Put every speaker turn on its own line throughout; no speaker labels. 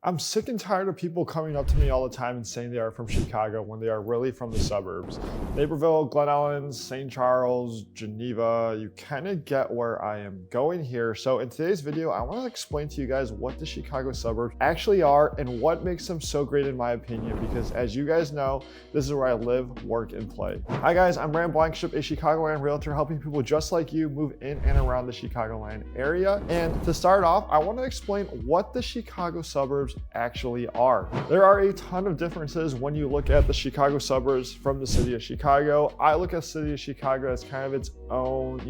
I'm sick and tired of people coming up to me all the time and saying they are from Chicago when they are really from the suburbs. Naperville, Glen Ellen, St. Charles, Geneva, you kind of get where I am going here. So in today's video, I want to explain to you guys what the Chicago suburbs actually are and what makes them so great in my opinion, because as you guys know, this is where I live, work, and play. Hi guys, I'm Blankenship, a Chicagoland realtor helping people just like you move in and around the Chicagoland area. And to start off, I want to explain what the Chicago suburbs actually are. There are a ton of differences when you look at the Chicago suburbs from the city of Chicago. I look at the city of Chicago as kind of its own,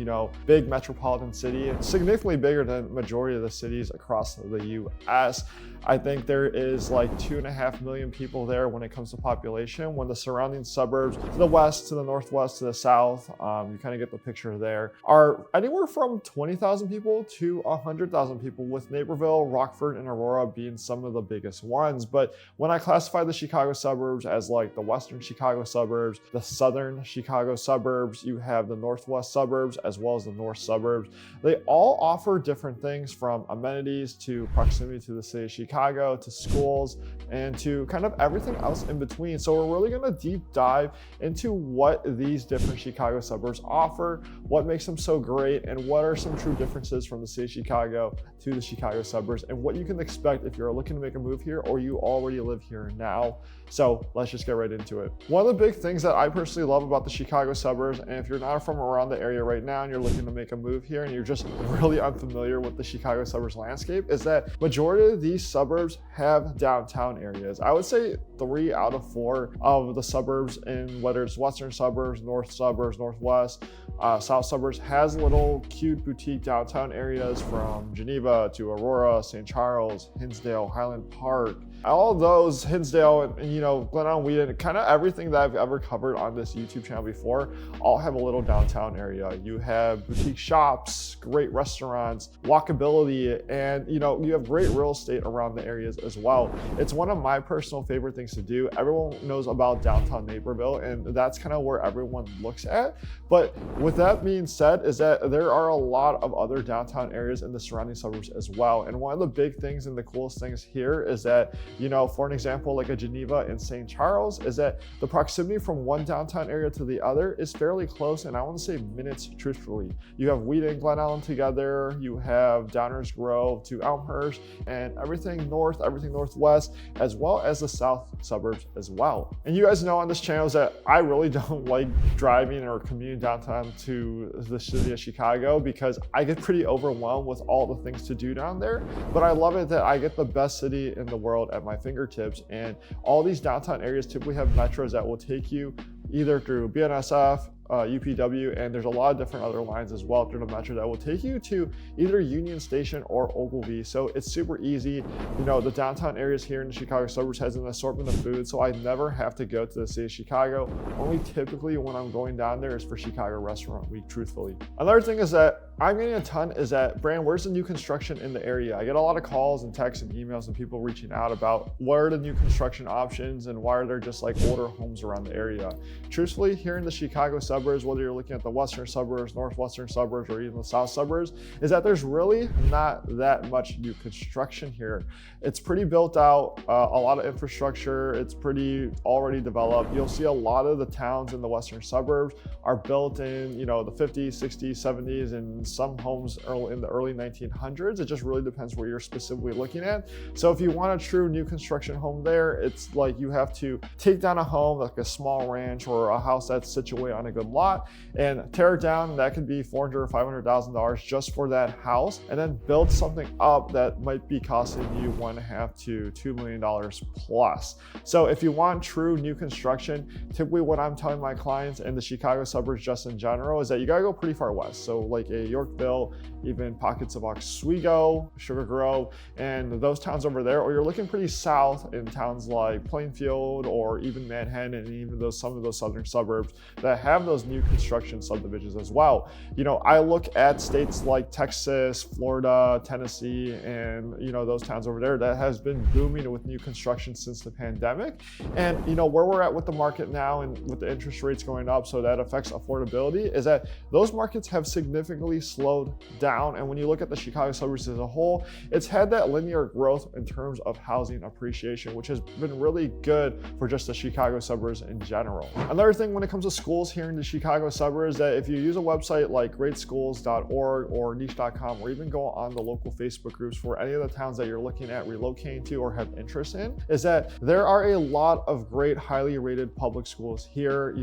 big metropolitan city. It's significantly bigger than the majority of the cities across the US. I think there is like 2.5 million people there when it comes to population, when the surrounding suburbs to the west, to the northwest, to the south, you kind of get the picture there, are anywhere from 20,000 people to 100,000 people, with Naperville, Rockford, and Aurora being some of the biggest ones. But when I classify the Chicago suburbs as like the western Chicago suburbs, the southern Chicago suburbs, you have the northwest suburbs as well as the north suburbs. They all offer different things, from amenities to proximity to the city of Chicago, to schools, and to kind of everything else in between. So we're really going to deep dive into what these different Chicago suburbs offer, what makes them so great, and what are some true differences from the city of Chicago to the Chicago suburbs, and what you can expect if you're looking to make a move here or you already live here now. So let's just get right into it. One of the big things that I personally love about the Chicago suburbs, and if you're not from around the area right now and you're looking to make a move here and you're just really unfamiliar with the Chicago suburbs landscape, is that majority of these suburbs have downtown areas. I would say 3 out of 4 of the suburbs, in whether it's western suburbs, north suburbs, northwest, south suburbs, has little cute boutique downtown areas, from Geneva to Aurora, St. Charles, Hinsdale, Highland Park. All of those, Hinsdale, and Glen Ellen, Wheaton, kind of everything that I've ever covered on this YouTube channel before, all have a little downtown area. You have boutique shops, great restaurants, walkability, and you have great real estate around the areas as well. It's one of my personal favorite things to do. Everyone knows about downtown Naperville, and that's kind of where everyone looks at. But with that being said, is that there are a lot of other downtown areas in the surrounding suburbs as well. And one of the big things and the coolest things here is that, for an example, like a Geneva and St. Charles, is that the proximity from one downtown area to the other is fairly close, and I want to say minutes, truthfully. You have Wheaton and Glen Ellen together, you have Downers Grove to Elmhurst, and everything north, everything northwest, as well as the south suburbs as well. And you guys know on this channel is that I really don't like driving or commuting downtown to the city of Chicago, because I get pretty overwhelmed with all the things to do down there. But I love it that I get the best city in the world at my fingertips, and all these downtown areas typically have metros that will take you either through BNSF, UPW, and there's a lot of different other lines as well through the metro that will take you to either Union Station or Ogilvy. So it's super easy. The downtown areas here in the Chicago suburbs has an assortment of food, so I never have to go to the city of Chicago. Only typically when I'm going down there is for Chicago Restaurant Week, truthfully. Another thing is that I'm getting a ton is that, Brand, where's the new construction in the area? I get a lot of calls and texts and emails and people reaching out about what are the new construction options and why are there just like older homes around the area. Truthfully, here in the Chicago suburbs, whether you're looking at the western suburbs, northwestern suburbs, or even the south suburbs, is that there's really not that much new construction here. It's pretty built out, a lot of infrastructure, it's pretty already developed. You'll see a lot of the towns in the western suburbs are built in, the 50s, 60s, 70s, and some homes in the early 1900s. It just really depends where you're specifically looking at. So if you want a true new construction home there, it's like you have to take down a home, like a small ranch or a house that's situated on a good lot, and tear it down. That could be $400,000 or $500,000 just for that house, and then build something up that might be costing you $1.5 to $2 million plus. So if you want true new construction, typically what I'm telling my clients in the Chicago suburbs just in general is that you gotta go pretty far west. So like a Yorkville, even pockets of Oswego, Sugar Grove, and those towns over there, or you're looking pretty south in towns like Plainfield or even Manhattan, and even some of those southern suburbs that have those those new construction subdivisions as well. I look at states like Texas, Florida, Tennessee, and those towns over there that has been booming with new construction since the pandemic. And where we're at with the market now and with the interest rates going up, so that affects affordability, is that those markets have significantly slowed down. And when you look at the Chicago suburbs as a whole, it's had that linear growth in terms of housing appreciation, which has been really good for just the Chicago suburbs in general. Another thing when it comes to schools here in the Chicago suburbs, that if you use a website like greatschools.org or niche.com, or even go on the local Facebook groups for any of the towns that you're looking at relocating to or have interest in, is that there are a lot of great, highly rated public schools here.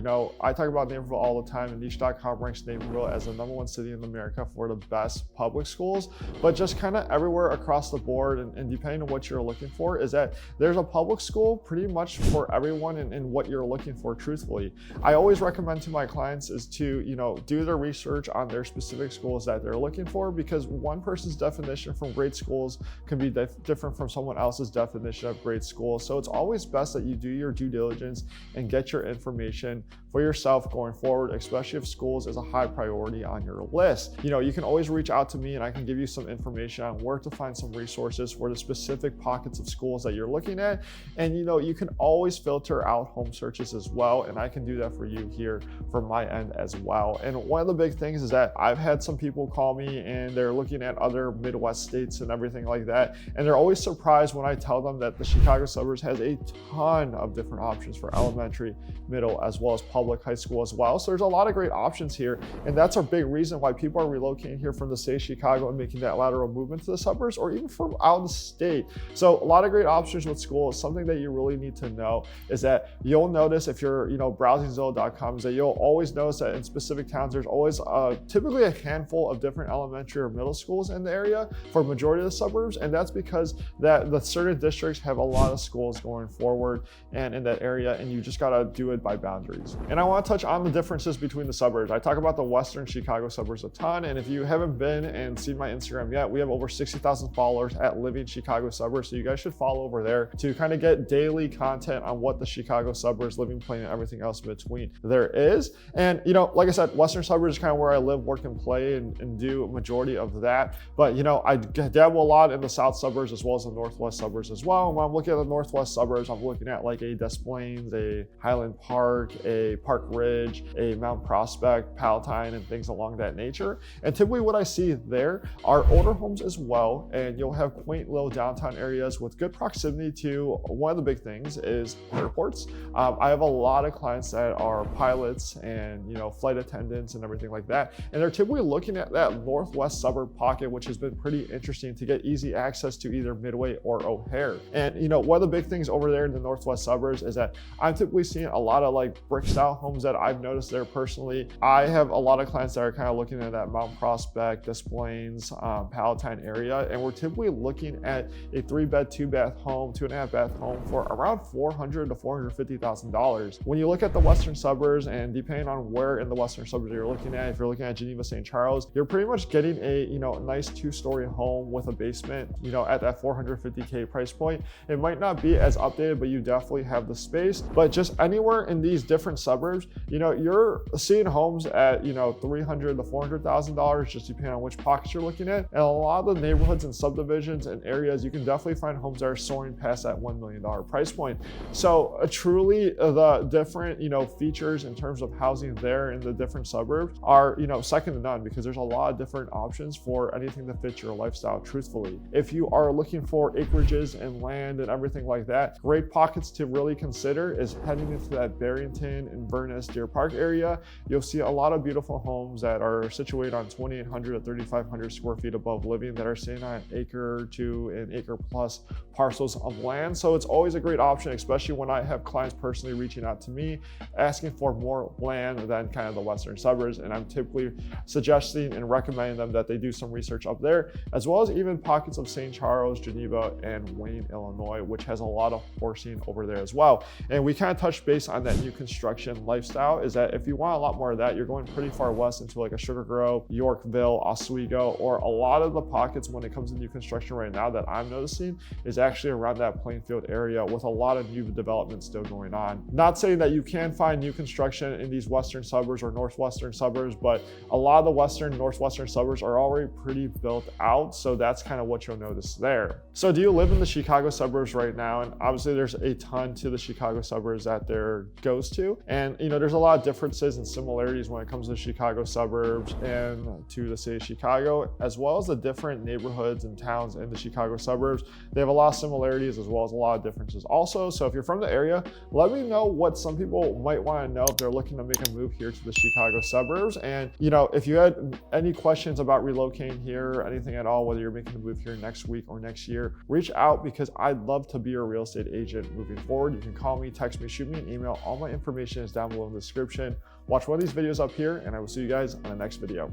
I talk about Naperville all the time, and niche.com ranks Naperville as the #1 city in America for the best public schools. But just kind of everywhere across the board, and depending on what you're looking for, is that there's a public school pretty much for everyone and what you're looking for, truthfully. I always recommend to my clients is to, do their research on their specific schools that they're looking for, because one person's definition from great schools can be different from someone else's definition of great schools. So it's always best that you do your due diligence and get your information for yourself going forward, especially if schools is a high priority on your list. You can always reach out to me and I can give you some information on where to find some resources for the specific pockets of schools that you're looking at. And you can always filter out home searches as well, and I can do that for you here from my end as well. And one of the big things is that I've had some people call me and they're looking at other Midwest states and everything like that, and they're always surprised when I tell them that the Chicago suburbs has a ton of different options for elementary, middle, as well as public high school as well. So there's a lot of great options here, and that's a big reason why people are relocating here from the state of Chicago and making that lateral movement to the suburbs, or even from out of the state. So a lot of great options with schools. Something that you really need to know is that you'll notice if you're browsing Zillow.com, is that you'll always notice that in specific towns there's always typically a handful of different elementary or middle schools in the area for majority of the suburbs, and that's because the certain districts have a lot of schools going forward and in that area, and you just gotta do it by boundaries. And I want to touch on the differences between the suburbs. I talk about the Western Chicago suburbs a ton, and if you haven't been and seen my Instagram yet, we have over 60,000 followers at Living Chicago Suburbs, so you guys should follow over there to kind of get daily content on what the Chicago suburbs living plan and everything else in between there is. And like I said, Western suburbs is kind of where I live, work, and play, and do a majority of that. But I dabble a lot in the South suburbs as well as the Northwest suburbs as well. And when I'm looking at the Northwest suburbs, I'm looking at like a Des Plaines, a Highland Park, a Park Ridge, a Mount Prospect, Palatine, and things along that nature. And typically what I see there are older homes as well, and you'll have quaint little downtown areas with good proximity to one of the big things is airports. I have a lot of clients that are pilots and flight attendants and everything like that, and they're typically looking at that Northwest suburb pocket, which has been pretty interesting to get easy access to either Midway or O'Hare. And one of the big things over there in the Northwest suburbs is that I'm typically seeing a lot of like brick style homes that I've noticed there personally. I have a lot of clients that are kind of looking at that Mount Prospect, Des Plaines, Palatine area, and we're typically looking at a 3-bed, 2-bath home, 2.5-bath home for around $400,000 to $450,000. When you look at the Western suburbs, and depending on where in the Western suburbs you're looking at, if you're looking at Geneva, St. Charles, you're pretty much getting a nice 2-story home with a basement, at that $450K price point. It might not be as updated, but you definitely have the space. But just anywhere in these different suburbs, you're seeing homes at $300,000 to $400,000, just depending on which pockets you're looking at. And a lot of the neighborhoods and subdivisions and areas, you can definitely find homes that are soaring past that $1 million price point. So truly the different features in terms of housing there in the different suburbs are second to none, because there's a lot of different options for anything that fits your lifestyle, truthfully. If you are looking for acreages and land and everything like that, great pockets to really consider is heading into that Barrington, Inverness, Deer Park area. You'll see a lot of beautiful homes that are situated on 2,800 to 3,500 square feet above living that are sitting on an acre to an acre plus parcels of land. So it's always a great option, especially when I have clients personally reaching out to me asking for more land than kind of the Western suburbs. And I'm typically suggesting and recommending them that they do some research up there, as well as even pockets of St. Charles, Geneva, and Wayne, Illinois, which has a lot of horsing over there as well. And we kind of touched base on that new construction lifestyle, is that if you want a lot more of that, you're going pretty far west into like a Sugar Grove, Yorkville, Oswego, or a lot of the pockets when it comes to new construction right now that I'm noticing is actually around that Plainfield area with a lot of new development still going on. Not saying that you can find new construction in these these western suburbs or northwestern suburbs, but a lot of the western, northwestern suburbs are already pretty built out. So that's kind of what you'll notice there. So do you live in the Chicago suburbs right now? And obviously there's a ton to the Chicago suburbs that there goes to. And there's a lot of differences and similarities when it comes to the Chicago suburbs and to the city of Chicago, as well as the different neighborhoods and towns in the Chicago suburbs. They have a lot of similarities as well as a lot of differences also. So if you're from the area, let me know what some people might want to know if they're looking to make a move here to the Chicago suburbs. And if you had any questions about relocating here or anything at all, whether you're making the move here next week or next year, reach out because I'd love to be your real estate agent moving forward. You can call me, text me, shoot me an email. All my information is down below in the description. Watch one of these videos up here, and I will see you guys on the next video.